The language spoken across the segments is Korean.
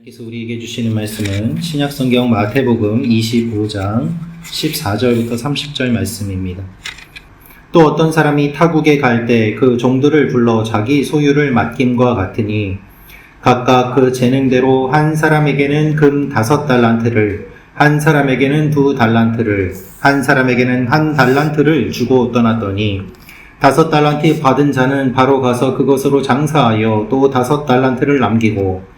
하나님께서 우리에게 주시는 말씀은 신약성경 마태복음 25장 14절부터 30절 말씀입니다. 또 어떤 사람이 타국에 갈 때 그 종들을 불러 자기 소유를 맡김과 같으니 각각 그 재능대로 한 사람에게는 금 5달란트를, 한 사람에게는 2달란트를, 한 사람에게는 1달란트를 주고 떠났더니 5달란트 받은 자는 바로 가서 그것으로 장사하여 또 5달란트를 남기고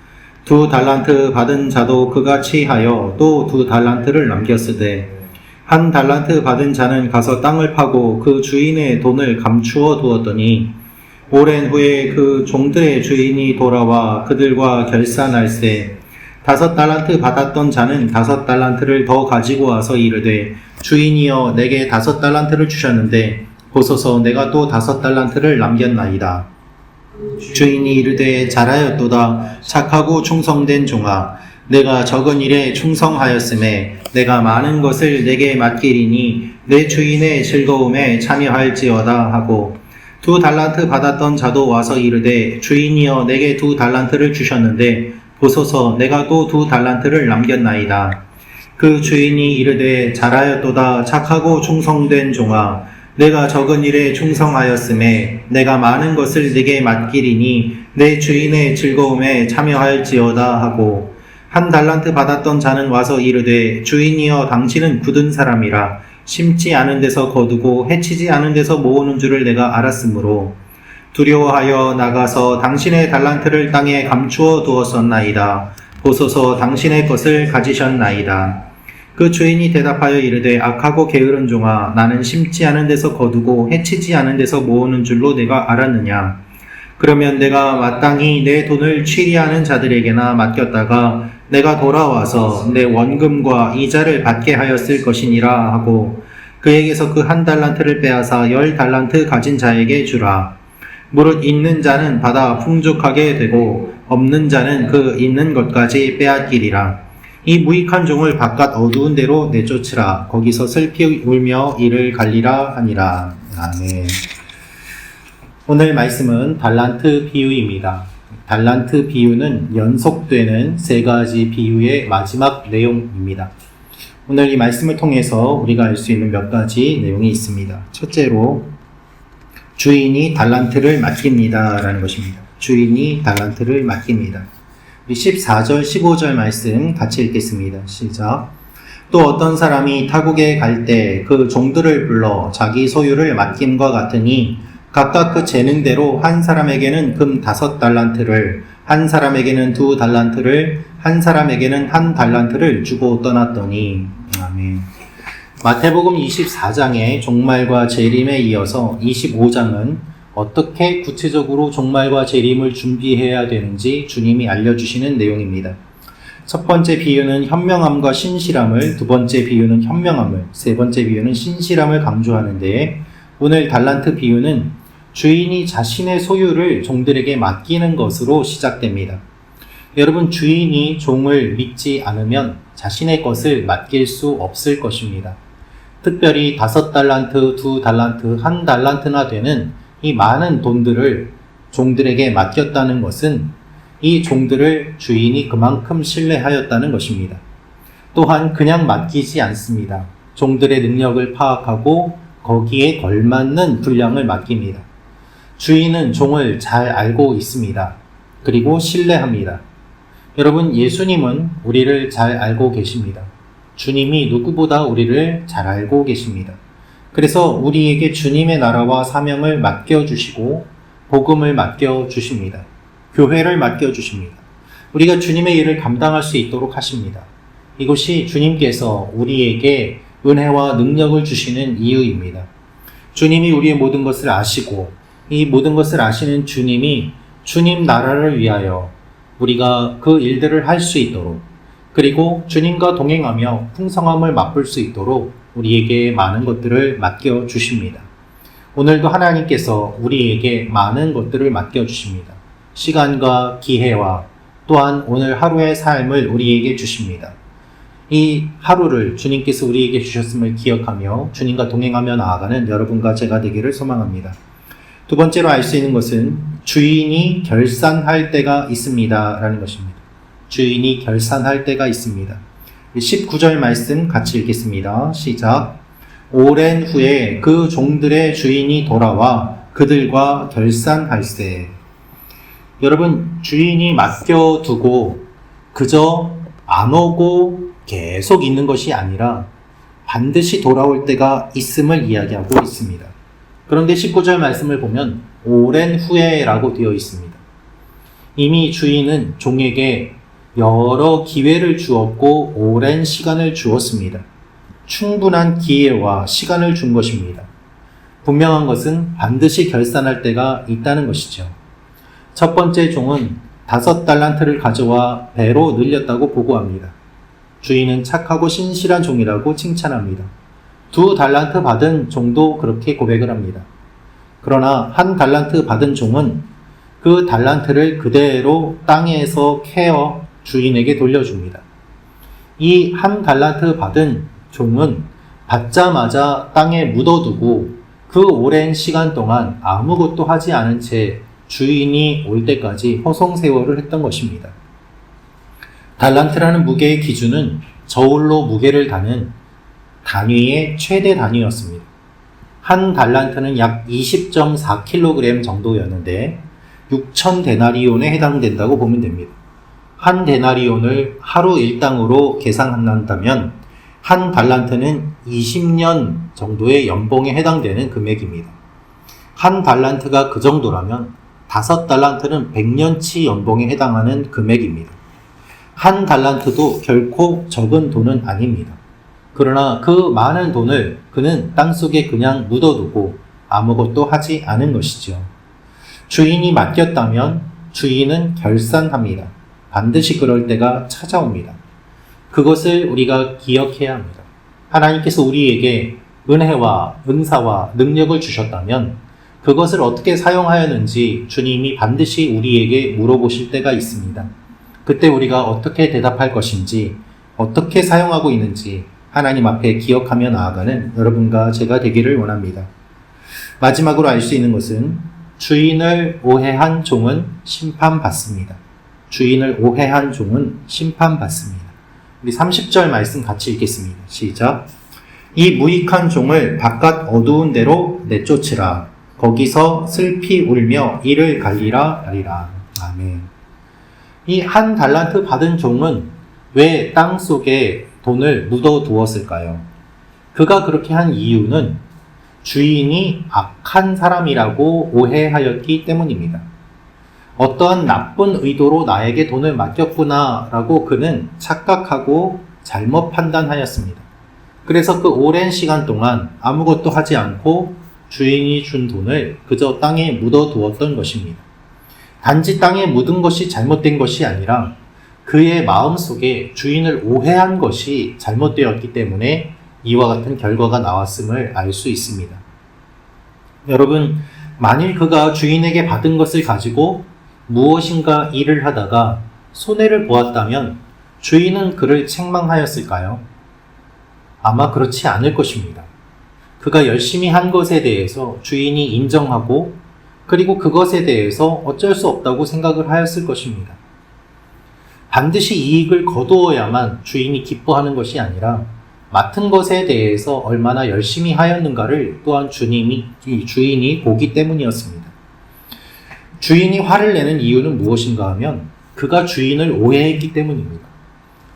2달란트 받은 자도 그같이 하여 또 2달란트를 남겼으되 1달란트 받은 자는 가서 땅을 파고 그 주인의 돈을 감추어 두었더니 오랜 후에 그 종들의 주인이 돌아와 그들과 결산할세 5달란트 받았던 자는 5달란트를 더 가지고 와서 이르되 주인이여 내게 5달란트를 주셨는데 보소서 내가 또 5달란트를 남겼나이다. 주인이 이르되 잘하였도다. 착하고 충성된 종아, 내가 적은 일에 충성하였음에 내가 많은 것을 내게 맡기리니 내 주인의 즐거움에 참여할지어다 하고 2달란트 받았던 자도 와서 이르되 주인이여 내게 2달란트를 주셨는데 보소서 내가 또 2달란트를 남겼나이다. 그 주인이 이르되 잘하였도다. 착하고 충성된 종아, 내가 적은 일에 충성하였음에 내가 많은 것을 네게 맡기리니 내 주인의 즐거움에 참여할지어다 하고 1달란트 받았던 자는 와서 이르되 주인이여 당신은 굳은 사람이라 심지 않은 데서 거두고 해치지 않은 데서 모으는 줄을 내가 알았으므로 두려워하여 나가서 당신의 달란트를 땅에 감추어 두었었나이다. 보소서 당신의 것을 가지셨나이다. 그 주인이 대답하여 이르되 악하고 게으른 종아, 나는 심지 않은 데서 거두고 해치지 않은 데서 모으는 줄로 내가 알았느냐. 그러면 내가 마땅히 내 돈을 취리하는 자들에게나 맡겼다가 내가 돌아와서 내 원금과 이자를 받게 하였을 것이니라 하고 그에게서 그 1달란트를 빼앗아 10달란트 가진 자에게 주라. 무릇 있는 자는 받아 풍족하게 되고 없는 자는 그 있는 것까지 빼앗기리라. 이 무익한 종을 바깥 어두운 데로 내쫓으라. 거기서 슬피 울며 이를 갈리라 하니라. 아멘. 오늘 말씀은 달란트 비유입니다. 달란트 비유는 연속되는 3가지 비유의 마지막 내용입니다. 오늘 이 말씀을 통해서 우리가 알 수 있는 몇 가지 내용이 있습니다. 첫째로 주인이 달란트를 맡깁니다 라는 것입니다. 주인이 달란트를 맡깁니다. 우리 14절, 15절 말씀 같이 읽겠습니다. 시작. 또 어떤 사람이 타국에 갈 때 그 종들을 불러 자기 소유를 맡김과 같으니 각각 그 재능대로 한 사람에게는 금 5달란트를, 한 사람에게는 2달란트를, 한 사람에게는 1달란트를 주고 떠났더니 아멘. 마태복음 24장의 종말과 재림에 이어서 25장은 어떻게 구체적으로 종말과 재림을 준비해야 되는지 주님이 알려주시는 내용입니다. 첫 번째 비유는 현명함과 신실함을, 두 번째 비유는 현명함을, 세 번째 비유는 신실함을 강조하는데 오늘 달란트 비유는 주인이 자신의 소유를 종들에게 맡기는 것으로 시작됩니다. 여러분, 주인이 종을 믿지 않으면 자신의 것을 맡길 수 없을 것입니다. 특별히 5달란트, 2달란트, 1달란트나 되는 이 많은 돈들을 종들에게 맡겼다는 것은 이 종들을 주인이 그만큼 신뢰하였다는 것입니다. 또한 그냥 맡기지 않습니다. 종들의 능력을 파악하고 거기에 걸맞는 분량을 맡깁니다. 주인은 종을 잘 알고 있습니다. 그리고 신뢰합니다. 여러분, 예수님은 우리를 잘 알고 계십니다. 주님이 누구보다 우리를 잘 알고 계십니다. 그래서 우리에게 주님의 나라와 사명을 맡겨주시고 복음을 맡겨주십니다. 교회를 맡겨주십니다. 우리가 주님의 일을 감당할 수 있도록 하십니다. 이것이 주님께서 우리에게 은혜와 능력을 주시는 이유입니다. 주님이 우리의 모든 것을 아시고 이 모든 것을 아시는 주님이 주님 나라를 위하여 우리가 그 일들을 할 수 있도록 그리고 주님과 동행하며 풍성함을 맛볼 수 있도록 우리에게 많은 것들을 맡겨주십니다. 오늘도 하나님께서 우리에게 많은 것들을 맡겨주십니다. 시간과 기회와 또한 오늘 하루의 삶을 우리에게 주십니다. 이 하루를 주님께서 우리에게 주셨음을 기억하며 주님과 동행하며 나아가는 여러분과 제가 되기를 소망합니다. 두 번째로 알 수 있는 것은 주인이 결산할 때가 있습니다 라는 것입니다. 주인이 결산할 때가 있습니다. 19절 말씀 같이 읽겠습니다. 시작. 오랜 후에 그 종들의 주인이 돌아와 그들과 결산할세. 여러분, 주인이 맡겨두고 그저 안 오고 계속 있는 것이 아니라 반드시 돌아올 때가 있음을 이야기하고 있습니다. 그런데 19절 말씀을 보면 오랜 후에라고 되어 있습니다. 이미 주인은 종에게 여러 기회를 주었고 오랜 시간을 주었습니다. 충분한 기회와 시간을 준 것입니다. 분명한 것은 반드시 결산할 때가 있다는 것이죠. 첫 번째 종은 5달란트를 가져와 배로 늘렸다고 보고합니다. 주인은 착하고 신실한 종이라고 칭찬합니다. 2달란트 받은 종도 그렇게 고백을 합니다. 그러나 1달란트 받은 종은 그 달란트를 그대로 땅에서 캐어 주인에게 돌려줍니다. 이 1달란트 받은 종은 받자마자 땅에 묻어두고 그 오랜 시간 동안 아무것도 하지 않은 채 주인이 올 때까지 허송세월을 했던 것입니다. 달란트라는 무게의 기준은 저울로 무게를 다는 단위의 최대 단위였습니다. 한 달란트는 약 20.4kg 정도였는데 6,000데나리온에 해당된다고 보면 됩니다. 한 데나리온을 하루 일당으로 계산한다면 한 달란트는 20년 정도의 연봉에 해당되는 금액입니다. 한 달란트가 그 정도라면 5달란트는 100년치 연봉에 해당하는 금액입니다. 한 달란트도 결코 적은 돈은 아닙니다. 그러나 그 많은 돈을 그는 땅속에 그냥 묻어두고 아무것도 하지 않은 것이죠. 주인이 맡겼다면 주인은 결산합니다. 반드시 그럴 때가 찾아옵니다. 그것을 우리가 기억해야 합니다. 하나님께서 우리에게 은혜와 은사와 능력을 주셨다면 그것을 어떻게 사용하였는지 주님이 반드시 우리에게 물어보실 때가 있습니다. 그때 우리가 어떻게 대답할 것인지, 어떻게 사용하고 있는지 하나님 앞에 기억하며 나아가는 여러분과 제가 되기를 원합니다. 마지막으로 알 수 있는 것은 주인을 오해한 종은 심판받습니다. 주인을 오해한 종은 심판받습니다. 우리 30절 말씀 같이 읽겠습니다. 시작. 이 무익한 종을 바깥 어두운 데로 내쫓으라. 거기서 슬피 울며 이를 갈리라 하리라. 아멘. 이 1달란트 받은 종은 왜 땅 속에 돈을 묻어 두었을까요? 그가 그렇게 한 이유는 주인이 악한 사람이라고 오해하였기 때문입니다. 어떠한 나쁜 의도로 나에게 돈을 맡겼구나 라고 그는 착각하고 잘못 판단하였습니다. 그래서 그 오랜 시간 동안 아무것도 하지 않고 주인이 준 돈을 그저 땅에 묻어 두었던 것입니다. 단지 땅에 묻은 것이 잘못된 것이 아니라 그의 마음속에 주인을 오해한 것이 잘못되었기 때문에 이와 같은 결과가 나왔음을 알 수 있습니다. 여러분, 만일 그가 주인에게 받은 것을 가지고 무엇인가 일을 하다가 손해를 보았다면 주인은 그를 책망하였을까요? 아마 그렇지 않을 것입니다. 그가 열심히 한 것에 대해서 주인이 인정하고 그리고 그것에 대해서 어쩔 수 없다고 생각을 하였을 것입니다. 반드시 이익을 거두어야만 주인이 기뻐하는 것이 아니라 맡은 것에 대해서 얼마나 열심히 하였는가를 또한 주인이 보기 때문이었습니다. 주인이 화를 내는 이유는 무엇인가 하면 그가 주인을 오해했기 때문입니다.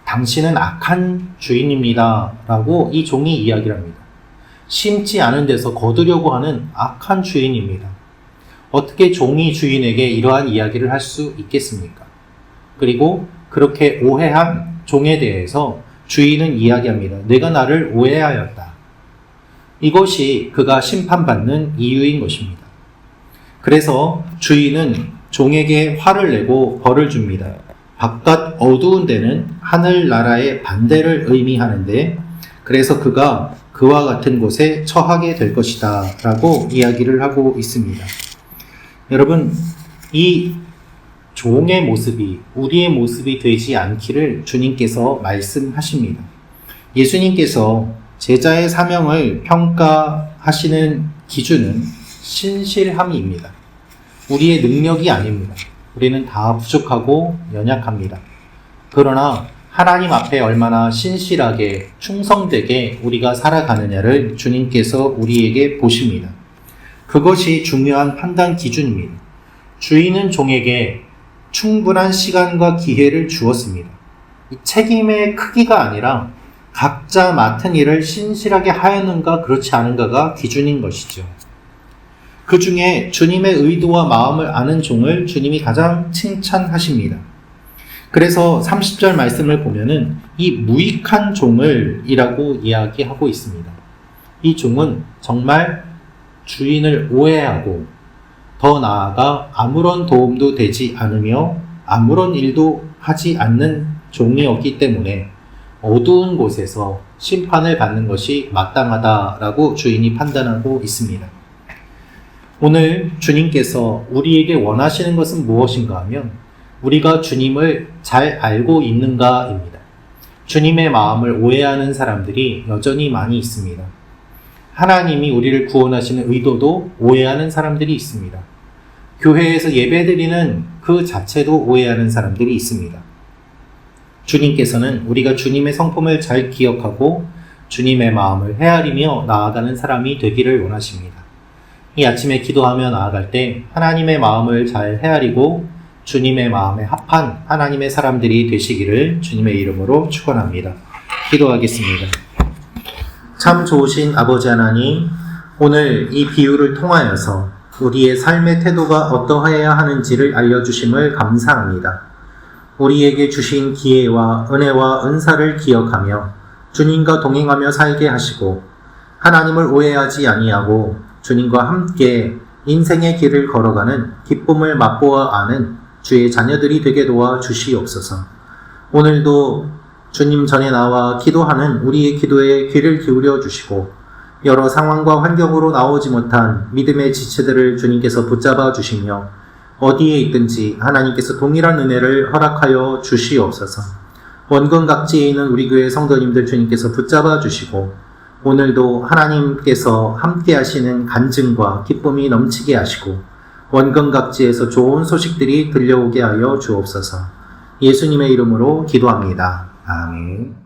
당신은 악한 주인입니다 라고 이 종이 이야기를 합니다. 심지 않은 데서 거두려고 하는 악한 주인입니다. 어떻게 종이 주인에게 이러한 이야기를 할 수 있겠습니까? 그리고 그렇게 오해한 종에 대해서 주인은 이야기합니다. 내가 나를 오해하였다. 이것이 그가 심판받는 이유인 것입니다. 그래서 주인은 종에게 화를 내고 벌을 줍니다. 바깥 어두운 데는 하늘나라의 반대를 의미하는데 그래서 그가 그와 같은 곳에 처하게 될 것이다 라고 이야기를 하고 있습니다. 여러분, 이 종의 모습이 우리의 모습이 되지 않기를 주님께서 말씀하십니다. 예수님께서 제자의 사명을 평가하시는 기준은 신실함입니다. 우리의 능력이 아닙니다. 우리는 다 부족하고 연약합니다. 그러나 하나님 앞에 얼마나 신실하게 충성되게 우리가 살아가느냐를 주님께서 우리에게 보십니다. 그것이 중요한 판단 기준입니다. 주인은 종에게 충분한 시간과 기회를 주었습니다. 이 책임의 크기가 아니라 각자 맡은 일을 신실하게 하였는가 그렇지 않은가가 기준인 것이죠. 그 중에 주님의 의도와 마음을 아는 종을 주님이 가장 칭찬하십니다. 그래서 30절 말씀을 보면은 이 무익한 종을 이라고 이야기하고 있습니다. 이 종은 정말 주인을 오해하고 더 나아가 아무런 도움도 되지 않으며 아무런 일도 하지 않는 종이었기 때문에 어두운 곳에서 심판을 받는 것이 마땅하다라고 주인이 판단하고 있습니다. 오늘 주님께서 우리에게 원하시는 것은 무엇인가 하면 우리가 주님을 잘 알고 있는가입니다. 주님의 마음을 오해하는 사람들이 여전히 많이 있습니다. 하나님이 우리를 구원하시는 의도도 오해하는 사람들이 있습니다. 교회에서 예배드리는 그 자체도 오해하는 사람들이 있습니다. 주님께서는 우리가 주님의 성품을 잘 기억하고 주님의 마음을 헤아리며 나아가는 사람이 되기를 원하십니다. 이 아침에 기도하며 나아갈 때 하나님의 마음을 잘 헤아리고 주님의 마음에 합한 하나님의 사람들이 되시기를 주님의 이름으로 축원합니다. 기도하겠습니다. 참 좋으신 아버지 하나님, 오늘 이 비유를 통하여서 우리의 삶의 태도가 어떠해야 하는지를 알려주심을 감사합니다. 우리에게 주신 기회와 은혜와 은사를 기억하며 주님과 동행하며 살게 하시고 하나님을 오해하지 아니하고 주님과 함께 인생의 길을 걸어가는 기쁨을 맛보아 아는 주의 자녀들이 되게 도와 주시옵소서. 오늘도 주님 전에 나와 기도하는 우리의 기도에 귀를 기울여 주시고 여러 상황과 환경으로 나오지 못한 믿음의 지체들을 주님께서 붙잡아 주시며 어디에 있든지 하나님께서 동일한 은혜를 허락하여 주시옵소서. 원근 각지에 있는 우리 교회 성도님들 주님께서 붙잡아 주시고 오늘도 하나님께서 함께 하시는 간증과 기쁨이 넘치게 하시고 원근 각지에서 좋은 소식들이 들려오게 하여 주옵소서. 예수님의 이름으로 기도합니다. 아멘.